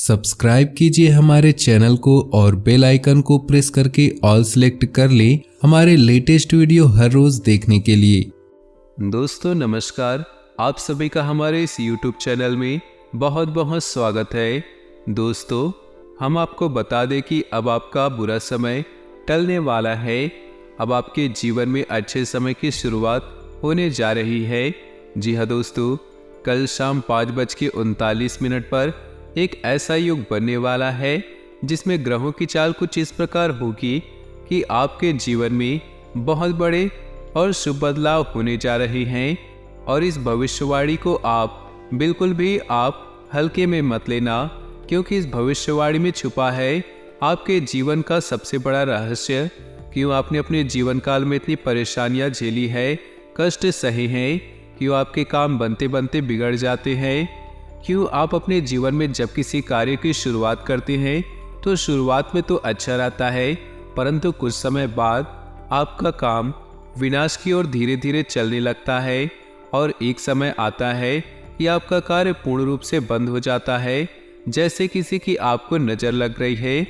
Subscribe कीजिए हमारे channel को और बेल आइकन को प्रेस करके ऑल सेलेक्ट कर लें हमारे लेटेस्ट वीडियो हर रोज देखने के लिए। दोस्तों नमस्कार, आप सभी का हमारे इस YouTube चैनल में बहुत बहुत स्वागत है। दोस्तों हम आपको बता दें कि अब आपका बुरा समय टलने वाला है। अब आपके जीवन में अच्छे समय की शुरुआत होने जा रही है। जी हाँ दोस्तों, कल शाम 5:39 पर एक ऐसा युग बनने वाला है जिसमें ग्रहों की चाल कुछ इस प्रकार होगी कि आपके जीवन में बहुत बड़े और शुभ बदलाव होने जा रहे हैं। और इस भविष्यवाणी को आप बिल्कुल भी आप हल्के में मत लेना, क्योंकि इस भविष्यवाणी में छुपा है आपके जीवन का सबसे बड़ा रहस्य। क्यों आपने अपने जीवन काल में इतनी परेशानियां झेली है, कष्ट सहे हैं, क्यों आपके काम बनते बनते बिगड़ जाते हैं, क्यों आप अपने जीवन में जब किसी कार्य की शुरुआत करते हैं तो शुरुआत में तो अच्छा रहता है, परंतु कुछ समय बाद आपका काम विनाश की ओर धीरे धीरे चलने लगता है और एक समय आता है कि आपका कार्य पूर्ण रूप से बंद हो जाता है, जैसे किसी की आपको नज़र लग रही है।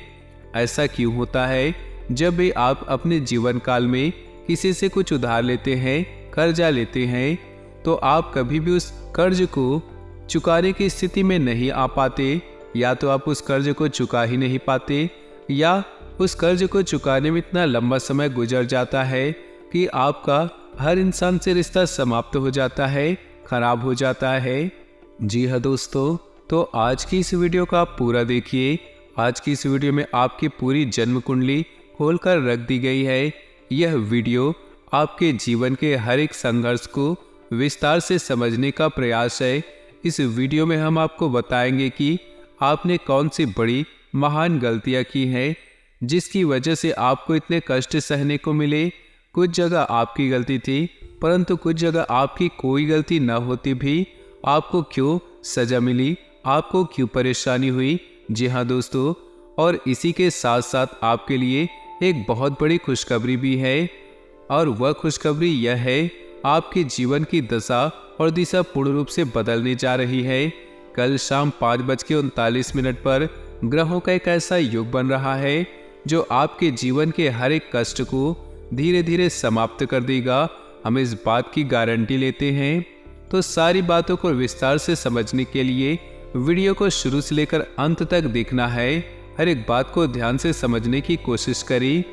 ऐसा क्यों होता है? जब भी आप अपने जीवन काल में किसी से कुछ उधार लेते हैं, कर्जा लेते हैं, तो आप कभी भी उस कर्ज को चुकाने की स्थिति में नहीं आ पाते। या तो आप उस कर्ज को चुका ही नहीं पाते, या उस कर्ज को चुकाने में इतना लंबा समय गुजर जाता है कि आपका हर इंसान से रिश्ता समाप्त हो जाता है, खराब हो जाता है। जी हाँ दोस्तों, तो आज की इस वीडियो को आप पूरा देखिए। आज की इस वीडियो में आपकी पूरी जन्म कुंडली खोलकर रख दी गई है। यह वीडियो आपके जीवन के हर एक संघर्ष को विस्तार से समझने का प्रयास है। इस वीडियो में हम आपको बताएंगे कि आपने कौन सी बड़ी महान गलतियां की हैं जिसकी वजह से आपको इतने कष्ट सहने को मिले। कुछ जगह आपकी गलती थी, परंतु कुछ जगह आपकी कोई गलती न होती भी आपको क्यों सजा मिली, आपको क्यों परेशानी हुई। जी हाँ दोस्तों, और इसी के साथ साथ आपके लिए एक बहुत बड़ी खुशखबरी भी है, और वह खुशखबरी यह है आपके जीवन की दशा और दिशा पूर्ण रूप से बदलने जा रही है। कल शाम 5:39 पर ग्रहों का एक ऐसा युग बन रहा है जो आपके जीवन के हर एक कष्ट को धीरे धीरे समाप्त कर देगा। हम इस बात की गारंटी लेते हैं। तो सारी बातों को विस्तार से समझने के लिए वीडियो को शुरू से लेकर अंत तक देखना है। हर एक बात को ध्यान से समझने की कोशिश करें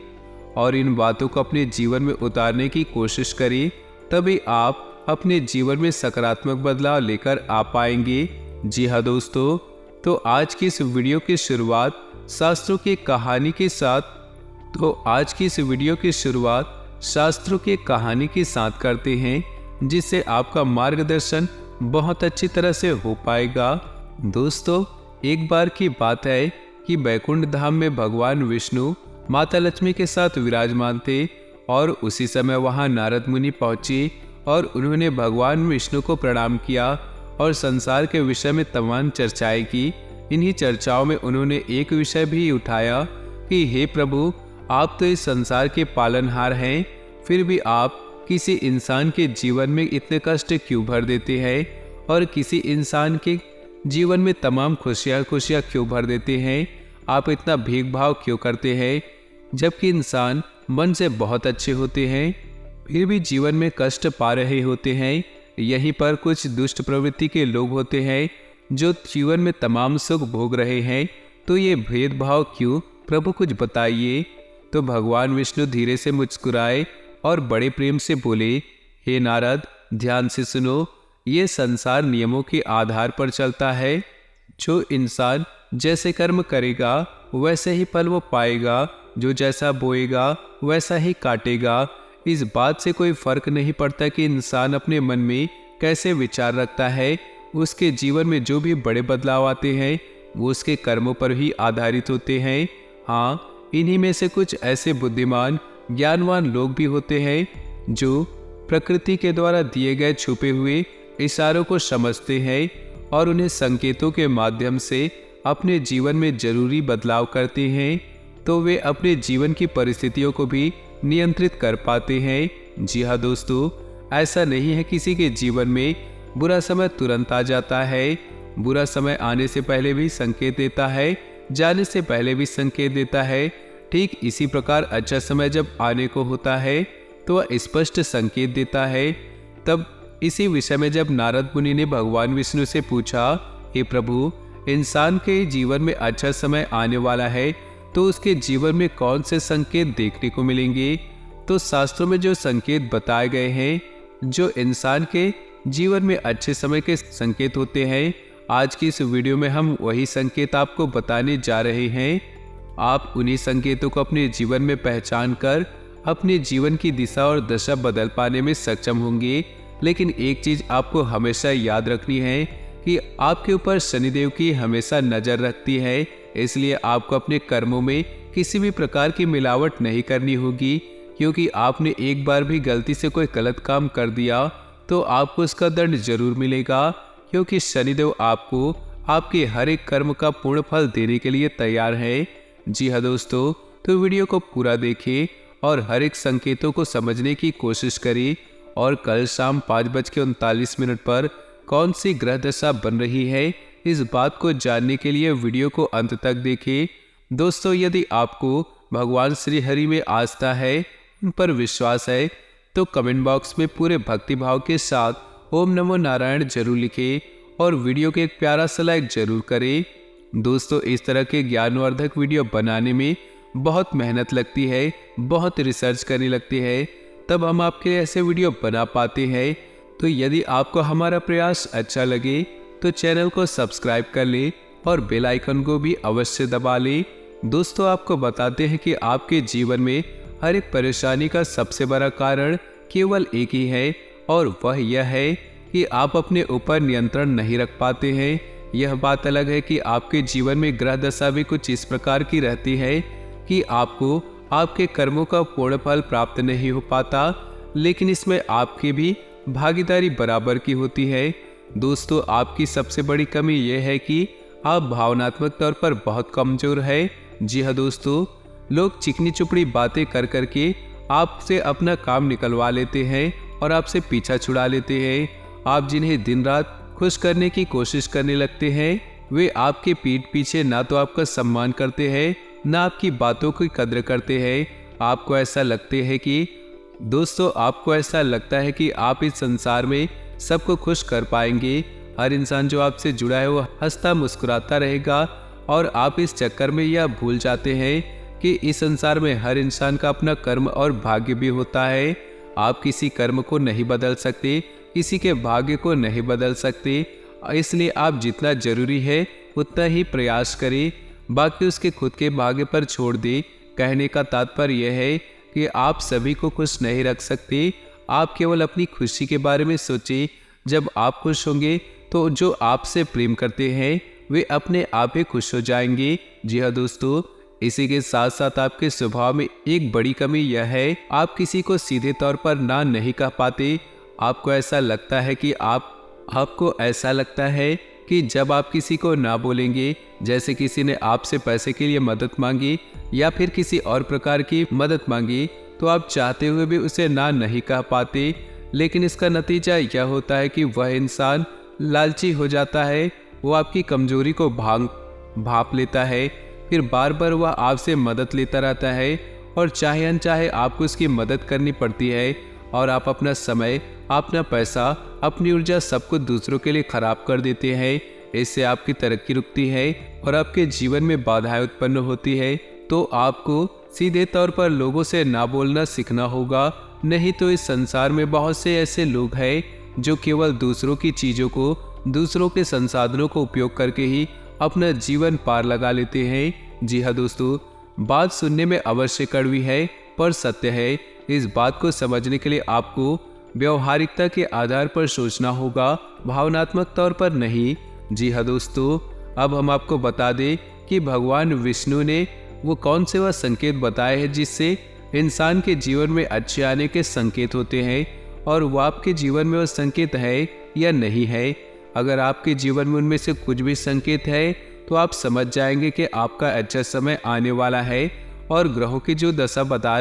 और इन बातों को अपने जीवन में उतारने की कोशिश करें, तभी आप अपने जीवन में सकारात्मक बदलाव लेकर आ पाएंगे। जी हाँ दोस्तों, तो आज की इस वीडियो की शुरुआत शास्त्रों की कहानी के साथ शास्त्रों की कहानी के साथ करते हैं, जिससे आपका मार्गदर्शन बहुत अच्छी तरह से हो पाएगा। दोस्तों, एक बार की बात है कि बैकुंठ धाम में भगवान विष्णु माता लक्ष्मी के साथ विराजमान थे, और उसी समय वहां नारद मुनि पहुंचे और उन्होंने भगवान विष्णु को प्रणाम किया और संसार के विषय में तमाम चर्चाएं की। इन्हीं चर्चाओं में उन्होंने एक विषय भी उठाया कि हे प्रभु, आप तो इस संसार के पालनहार हैं, फिर भी आप किसी इंसान के जीवन में इतने कष्ट क्यों भर देते हैं, और किसी इंसान के जीवन में तमाम खुशियाँ क्यों भर देते हैं। आप इतना भेदभाव क्यों करते हैं, जबकि इंसान मन से बहुत अच्छे होते हैं, फिर भी जीवन में कष्ट पा रहे होते हैं। यहीं पर कुछ दुष्ट प्रवृत्ति के लोग होते हैं जो जीवन में तमाम सुख भोग रहे हैं। तो ये भेदभाव क्यों, प्रभु कुछ बताइए। तो भगवान विष्णु धीरे से मुस्कुराए और बड़े प्रेम से बोले, हे नारद, ध्यान से सुनो। ये संसार नियमों के आधार पर चलता है। जो इंसान जैसे कर्म करेगा वैसे ही फल वो पाएगा, जो जैसा बोएगा वैसा ही काटेगा। इस बात से कोई फर्क नहीं पड़ता कि इंसान अपने मन में कैसे विचार रखता है। उसके जीवन में जो भी बड़े बदलाव आते हैं वो उसके कर्मों पर ही आधारित होते हैं। हाँ, इन्हीं में से कुछ ऐसे बुद्धिमान ज्ञानवान लोग भी होते हैं जो प्रकृति के द्वारा दिए गए छुपे हुए इशारों को समझते हैं और उन्हें संकेतों के माध्यम से अपने जीवन में जरूरी बदलाव करते हैं, तो वे अपने जीवन की परिस्थितियों को भी नियंत्रित कर पाते हैं। जी हाँ दोस्तों, ऐसा नहीं है किसी के जीवन में बुरा समय तुरंत आ जाता है बुरा समय आने से पहले भी संकेत देता है, जाने से पहले भी संकेत देता है। ठीक इसी प्रकार अच्छा समय जब आने को होता है तो वह स्पष्ट संकेत देता है। तब इसी विषय में जब नारद मुनि ने भगवान विष्णु से पूछा, हे प्रभु, इंसान के जीवन में अच्छा समय आने वाला है तो उसके जीवन में कौन से संकेत देखने को मिलेंगे? तो शास्त्रों में जो संकेत बताए गए हैं, जो इंसान के जीवन में अच्छे समय के संकेत होते हैं, आज की इस वीडियो में हम वही संकेत आपको बताने जा रहे हैं। आप उन्हीं संकेतों को अपने जीवन में पहचान कर अपने जीवन की दिशा और दशा बदल पाने में सक्षम होंगे। लेकिन एक चीज आपको हमेशा याद रखनी है कि आपके ऊपर शनिदेव की हमेशा नजर रखती है, इसलिए आपको अपने कर्मों में किसी भी प्रकार की मिलावट नहीं करनी होगी, क्योंकि आपने एक बार भी गलती से कोई गलत काम कर दिया तो आपको उसका दंड जरूर मिलेगा, क्योंकि शनिदेव आपको आपके हर एक कर्म का पूर्ण फल देने के लिए तैयार है। जी हाँ दोस्तों, तो वीडियो को पूरा देखें और हर एक संकेतों को समझने की कोशिश करें। और कल शाम 5:39 पर कौन सी ग्रह दशा बन रही है, इस बात को जानने के लिए वीडियो को अंत तक देखें। दोस्तों, यदि आपको भगवान श्री हरि में आस्था है, उन पर विश्वास है, तो कमेंट बॉक्स में पूरे भक्ति भाव के साथ ओम नमो नारायण जरूर लिखें और वीडियो के एक प्यारा सा लाइक जरूर करें। दोस्तों, इस तरह के ज्ञानवर्धक वीडियो बनाने में बहुत मेहनत लगती है, बहुत रिसर्च करनी लगती है, तब हम आपके लिए ऐसे वीडियो बना पाते हैं। तो यदि आपको हमारा प्रयास अच्छा लगे तो चैनल को सब्सक्राइब कर ले और बेल आइकन को भी अवश्य दबा ले। दोस्तों, आपको बताते हैं कि आपके जीवन में हर एक परेशानी का सबसे बड़ा कारण केवल एक ही है, और वह यह है कि आप अपने ऊपर नियंत्रण नहीं रख पाते हैं। यह बात अलग है कि आपके जीवन में ग्रह दशा भी कुछ इस प्रकार की रहती है कि आपको आपके कर्मों का पूर्ण फल प्राप्त नहीं हो पाता, लेकिन इसमें आपकी भी भागीदारी बराबर की होती है। दोस्तों, आपकी सबसे बड़ी कमी यह है कि आप भावनात्मक तौर पर बहुत कमजोर है। जी हाँ दोस्तों, लोग चिकनी चुपड़ी बातें कर करके आपसे अपना काम निकलवा लेते हैं और आपसे पीछा छुड़ा लेते हैं। आप जिन्हें दिन रात खुश करने की कोशिश करने लगते हैं, वे आपके पीठ पीछे ना तो आपका सम्मान करते हैं, ना आपकी बातों की कद्र करते हैं। आपको ऐसा लगता है कि आप इस संसार में सबको खुश कर पाएंगे। हर इंसान जो आपसे जुड़ा है वो हंसता मुस्कुराता रहेगा, और आप इस चक्कर में यह भूल जाते हैं कि इस संसार में हर इंसान का अपना कर्म और भाग्य भी होता है। आप किसी कर्म को नहीं बदल सकते, किसी के भाग्य को नहीं बदल सकते, इसलिए आप जितना जरूरी है उतना ही प्रयास करें, बाकी उसके खुद के भाग्य पर छोड़ दे। कहने का तात्पर्य यह है कि आप सभी को खुश नहीं रख सकते, आप केवल अपनी खुशी के बारे में सोचें। जब आप खुश होंगे तो जो आपसे प्रेम करते हैं वे अपने आप ही खुश हो जाएंगे। जी हाँ दोस्तों, इसी के साथ साथ आपके स्वभाव में एक बड़ी कमी यह है, आप किसी को सीधे तौर पर ना नहीं कह पाते। आपको ऐसा लगता है कि जब आप किसी को ना बोलेंगे, जैसे किसी ने आपसे पैसे के लिए मदद मांगी या फिर किसी और प्रकार की मदद मांगी, तो आप चाहते हुए भी उसे ना नहीं कह पाते। लेकिन इसका नतीजा यह होता है कि वह इंसान लालची हो जाता है, वो आपकी कमजोरी को भांप लेता है, फिर बार बार वह आपसे मदद लेता रहता है, और चाहे अनचाहे आपको उसकी मदद करनी पड़ती है, और आप अपना समय, अपना पैसा, अपनी ऊर्जा सब कुछ दूसरों के लिए खराब कर देते हैं। इससे आपकी तरक्की रुकती है और आपके जीवन में बाधाएं उत्पन्न होती है। तो आपको सीधे तौर पर लोगों से ना बोलना सीखना होगा, नहीं तो इस संसार में बहुत से ऐसे लोग हैं जो केवल दूसरों की चीजों को, दूसरों के संसाधनों को उपयोग करके ही अपना जीवन पार लगा लेते हैं। जी हाँ दोस्तों, बात सुनने में अवश्य कड़वी है पर सत्य है। इस बात को समझने के लिए आपको व्यवहारिकता के आधार पर सोचना होगा, भावनात्मक तौर पर नहीं। जी हाँ दोस्तों, अब हम आपको बता दें कि भगवान विष्णु ने वो कौन से वह संकेत बताए हैं जिससे इंसान के जीवन में अच्छे आने के संकेत होते हैं, और वो आपके जीवन में वो संकेत है या नहीं है। अगर आपके जीवन में उनमें से कुछ भी संकेत है तो आप समझ जाएंगे कि आपका अच्छा समय आने वाला है। और ग्रहों की जो दशा बता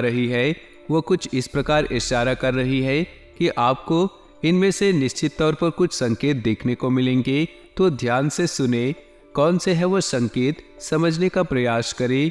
रही है वो कुछ इस प्रकार इशारा कर रही है कि आपको इनमें से निश्चित तौर पर कुछ संकेत देखने को मिलेंगे, तो ध्यान से सुने। कौन से है वो संकेत, समझने का प्रयास करें।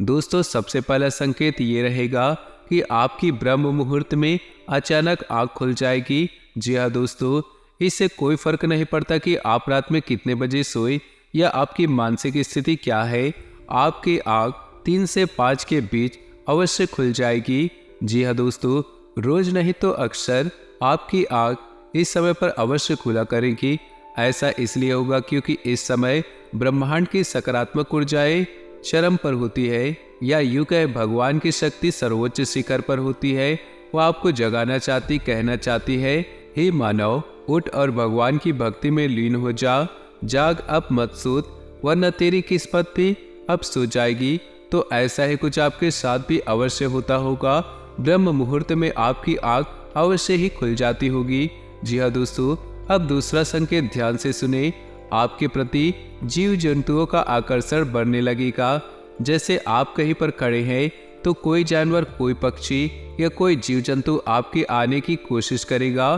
दोस्तों, सबसे पहला संकेत ये रहेगा कि आपकी ब्रह्म मुहूर्त में अचानक आँख खुल जाएगी। जी हाँ दोस्तों, इससे कोई फर्क नहीं पड़ता कि आप रात में कितने बजे सोए या आपकी मानसिक स्थिति क्या है, आपकी आँख 3 से 5 के बीच अवश्य खुल जाएगी। जी हाँ दोस्तों, रोज नहीं तो अक्सर आपकी आँख इस समय पर अवश्य खुला करेगी। ऐसा इसलिए होगा क्योंकि इस समय ब्रह्मांड की सकारात्मक ऊर्जाएं चरम पर होती है, या यूं कहे भगवान की शक्ति सर्वोच्च शिखर पर होती है। वो आपको जगाना चाहती, कहना चाहती है, हे मानव, उठ और भगवान की भक्ति में लीन हो जा। जाग, अब मत सूत, वरना तेरी किस्मत भी अब सो जाएगी। तो ऐसा ही कुछ आपके साथ भी अवश्य होता होगा। ब्रह्म मुहूर्त में आपकी आंख अवश्य ही खुल जाती होगी। जी हाँ दोस्तों, अब दूसरा संकेत ध्यान से सुने। आपके प्रति जीव जंतुओं का आकर्षण बढ़ने लगेगा। जैसे आप कहीं पर खड़े हैं तो कोई जानवर, कोई पक्षी या कोई जीव जंतु आपके आने की कोशिश करेगा,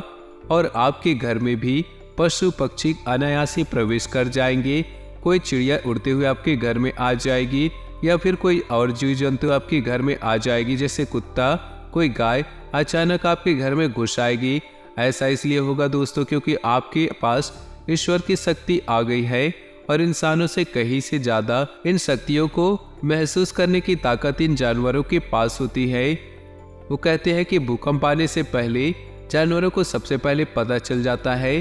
और आपके घर में भी पशु पक्षी अनायास ही प्रवेश कर जाएंगे। कोई चिड़िया उड़ते हुए आपके घर में आ जाएगी, या फिर कोई और जीव जंतु आपके घर में आ जाएगी, जैसे कुत्ता, कोई गाय अचानक आपके घर में घुस आएगी। ऐसा इसलिए होगा दोस्तों क्योंकि आपके पास ईश्वर की शक्ति आ गई है, और इंसानों से कहीं से ज्यादा इन शक्तियों को महसूस करने की ताकत इन जानवरों के पास होती है। वो कहते हैं कि भूकंप आने से पहले जानवरों को सबसे पहले पता चल जाता है।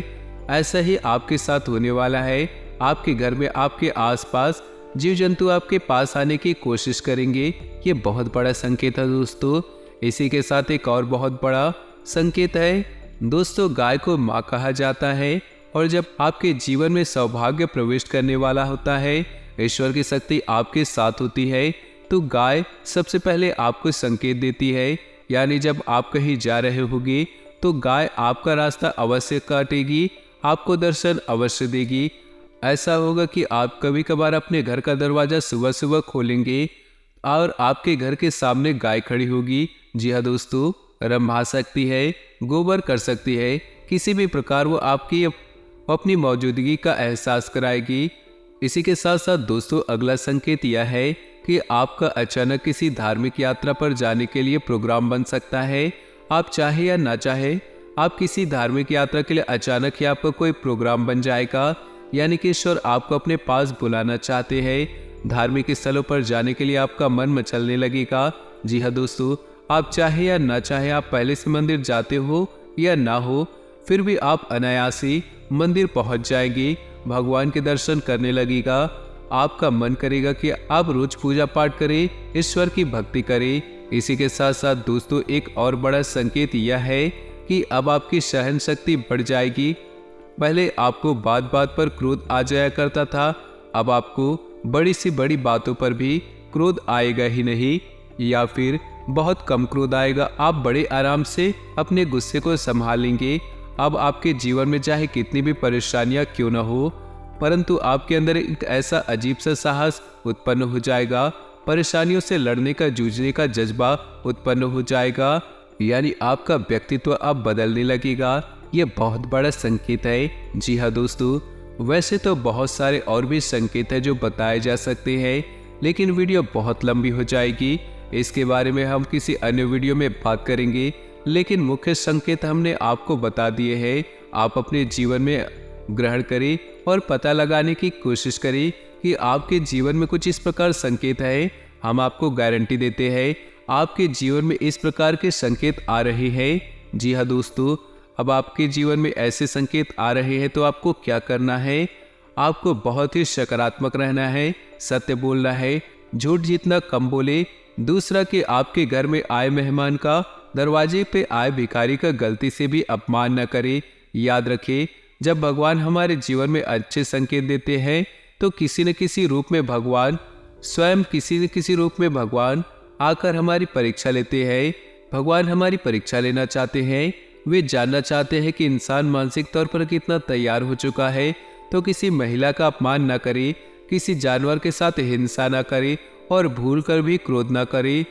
ऐसा ही आपके साथ होने वाला है। आपके घर में, आपके आसपास जीव जंतु आपके पास आने की कोशिश करेंगे। ये बहुत बड़ा संकेत है दोस्तों। इसी के साथ एक और बहुत बड़ा संकेत है दोस्तों, गाय को माँ कहा जाता है, और जब आपके जीवन में सौभाग्य प्रवेश करने वाला होता है, ईश्वर की शक्ति आपके साथ होती है, तो गाय सबसे पहले आपको संकेत देती है। यानी जब आप कहीं जा रहे होगे तो गाय आपका रास्ता अवश्य काटेगी, आपको दर्शन अवश्य देगी। ऐसा होगा कि आप कभी कभार अपने घर का दरवाजा सुबह सुबह खोलेंगे और आपके घर के सामने गाय खड़ी होगी। जी हाँ दोस्तों, रंभा सकती है, गोबर कर सकती है, किसी भी प्रकार वो आपकी अपनी मौजूदगी का एहसास कराएगी। इसी के साथ साथ दोस्तों, अगला संकेत यह है कि आपका अचानक किसी धार्मिक यात्रा पर जाने के लिए प्रोग्राम बन सकता है। आप चाहे या ना चाहे, आप किसी धार्मिक यात्रा के लिए अचानक ही आपका कोई प्रोग्राम बन जाएगा। यानी कि ईश्वर आपको अपने पास बुलाना चाहते हैं। धार्मिक स्थलों पर जाने के लिए आपका मन मचलने लगेगा। जी हाँ दोस्तों, आप चाहे या ना चाहे, आप पहले से मंदिर जाते हो या ना हो, फिर भी आप अनायास ही मंदिर पहुंच जाएंगे, भगवान के दर्शन करने लगेगा। आपका मन करेगा कि आप रोज पूजा पाठ करें, ईश्वर की भक्ति करें। इसी के साथ साथ दोस्तों, एक और बड़ा संकेत यह है कि अब आपकी सहन शक्ति बढ़ जाएगी। पहले आपको बात बात पर क्रोध आ जाया करता था, अब आपको बड़ी सी बड़ी बातों पर भी क्रोध आएगा ही नहीं, या फिर बहुत कम क्रोध आएगा। आप बड़े आराम से अपने गुस्से को संभालेंगे। अब आपके जीवन में चाहे कितनी भी परेशानियां क्यों न हो, परंतु आपके अंदर एक ऐसा अजीब सा साहस उत्पन्न हो जाएगा, परेशानियों से लड़ने का, जूझने का जज्बा उत्पन्न हो जाएगा। यानी आपका व्यक्तित्व अब बदलने लगेगा। ये बहुत बड़ा संकेत है। जी हाँ दोस्तों, वैसे तो बहुत सारे और भी संकेत है जो बताए जा सकते हैं, लेकिन वीडियो बहुत लंबी हो जाएगी। इसके बारे में हम किसी अन्य वीडियो में बात करेंगे, लेकिन मुख्य संकेत हमने आपको बता दिए हैं। आप अपने जीवन में ग्रहण करें और पता लगाने की कोशिश करें कि आपके जीवन में कुछ इस प्रकार संकेत है। हम आपको गारंटी देते हैं आपके जीवन में इस प्रकार के संकेत आ रहे हैं। जी हाँ दोस्तों, अब आपके जीवन में ऐसे संकेत आ रहे हैं तो आपको क्या करना है? आपको बहुत ही सकारात्मक रहना है, सत्य बोलना है, झूठ जितना कम बोले। दूसरा कि आपके घर में आए मेहमान का, दरवाजे पे आए भिखारी का गलती से भी अपमान न करे। याद रखें, जब भगवान हमारे जीवन में अच्छे संकेत देते हैं तो किसी न किसी रूप में भगवान स्वयं, किसी न किसी रूप में भगवान आकर हमारी परीक्षा लेते हैं। भगवान हमारी परीक्षा लेना चाहते हैं। वे जानना चाहते हैं कि इंसान मानसिक तौर पर कितना तैयार हो चुका है। तो किसी महिला का अपमान न करे, किसी जानवर के साथ हिंसा न करे, और भूल कर भी क्रोध न करे।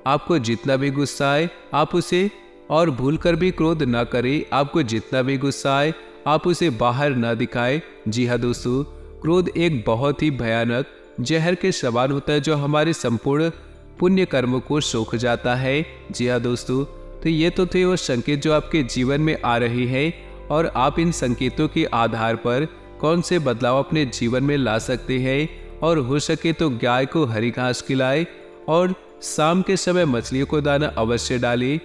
आपको जितना भी गुस्सा आए आप उसे और भूलकर भी क्रोध न करें। आपको जितना भी गुस्सा आए आप उसे बाहर न दिखाएं। जी हाँ दोस्तों, क्रोध एक बहुत ही भयानक जहर के समान होता है जो हमारे संपूर्ण पुण्य कर्मों को सोख जाता है। जी हाँ दोस्तों, तो ये तो थे वो संकेत जो आपके जीवन में आ रही है और आप इन संकेतों के आधार पर कौन से बदलाव अपने जीवन में ला सकते हैं। और हो सके तो गाय को हरी घास खिलाए और शाम के समय मछलियों को दाना अवश्य डालें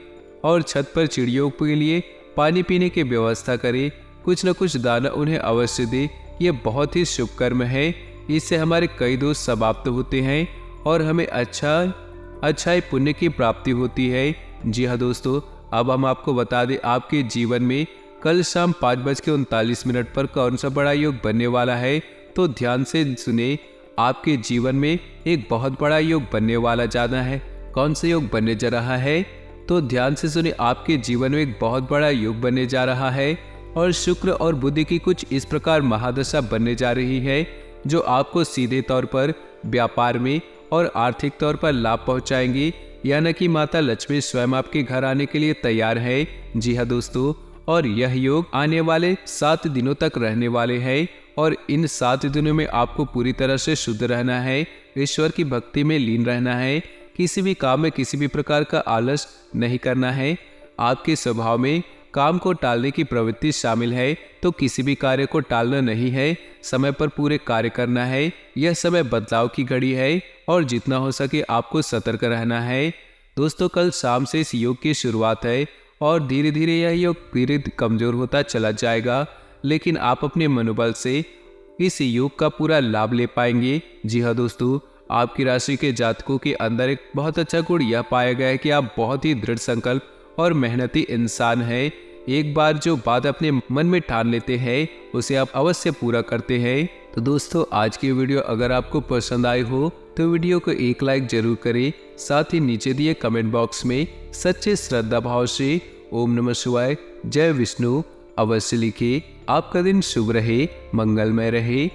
और छत पर चिड़ियों के लिए पानी पीने की व्यवस्था करें। कुछ न कुछ दाना उन्हें अवश्य दे। ये बहुत ही शुभ कर्म है। इससे हमारे कई दोष समाप्त होते हैं और हमें अच्छाई पुण्य की प्राप्ति होती है। जी हाँ दोस्तों, अब हम आपको बता दें आपके जीवन में कल शाम 5:39 पर कौन सा बड़ा योग बनने वाला है। तो ध्यान से सुने, आपके जीवन में एक बहुत बड़ा योग बनने वाला जाना है। कौन सा योग बनने जा रहा है? तो ध्यान से सुने, आपके जीवन में एक बहुत बड़ा योग बनने जा रहा है और शुक्र और बुध की कुछ इस प्रकार महादशा बनने जा रही है जो आपको सीधे तौर पर व्यापार में और आर्थिक तौर पर लाभ पहुंचाएंगी। यानी कि माता लक्ष्मी स्वयं आपके घर आने के लिए तैयार है। जी हाँ दोस्तों, और यह योग आने वाले 7 दिनों तक रहने वाले हैं और इन 7 दिनों में आपको पूरी तरह से शुद्ध रहना है, ईश्वर की भक्ति में लीन रहना है, किसी भी काम में किसी भी प्रकार का आलस नहीं करना है। आपके स्वभाव में काम को टालने की प्रवृत्ति शामिल है, तो किसी भी कार्य को टालना नहीं है, समय पर पूरे कार्य करना है। यह समय बदलाव की घड़ी है और जितना हो सके आपको सतर्क रहना है। दोस्तों, कल शाम से इस योग की शुरुआत है और धीरे धीरे यह योग धीरे कमजोर होता चला जाएगा, लेकिन आप अपने मनोबल से इस योग का पूरा लाभ ले पाएंगे। जी हाँ दोस्तों, आपकी राशि के जातकों के अंदर एक बहुत अच्छा गुण यह पाया गया है कि आप बहुत ही दृढ़ संकल्प और मेहनती इंसान हैं। एक बार जो बात अपने मन में ठान लेते हैं उसे आप अवश्य पूरा करते हैं। तो दोस्तों, आज की वीडियो अगर आपको पसंद आई हो तो वीडियो को एक लाइक जरूर करें। साथ ही नीचे दिए कमेंट बॉक्स में सच्चे श्रद्धा भाव से ओम नमः शिवाय, जय विष्णु अवश्य लिखिए। आपका दिन शुभ रहे, मंगलमय रहे।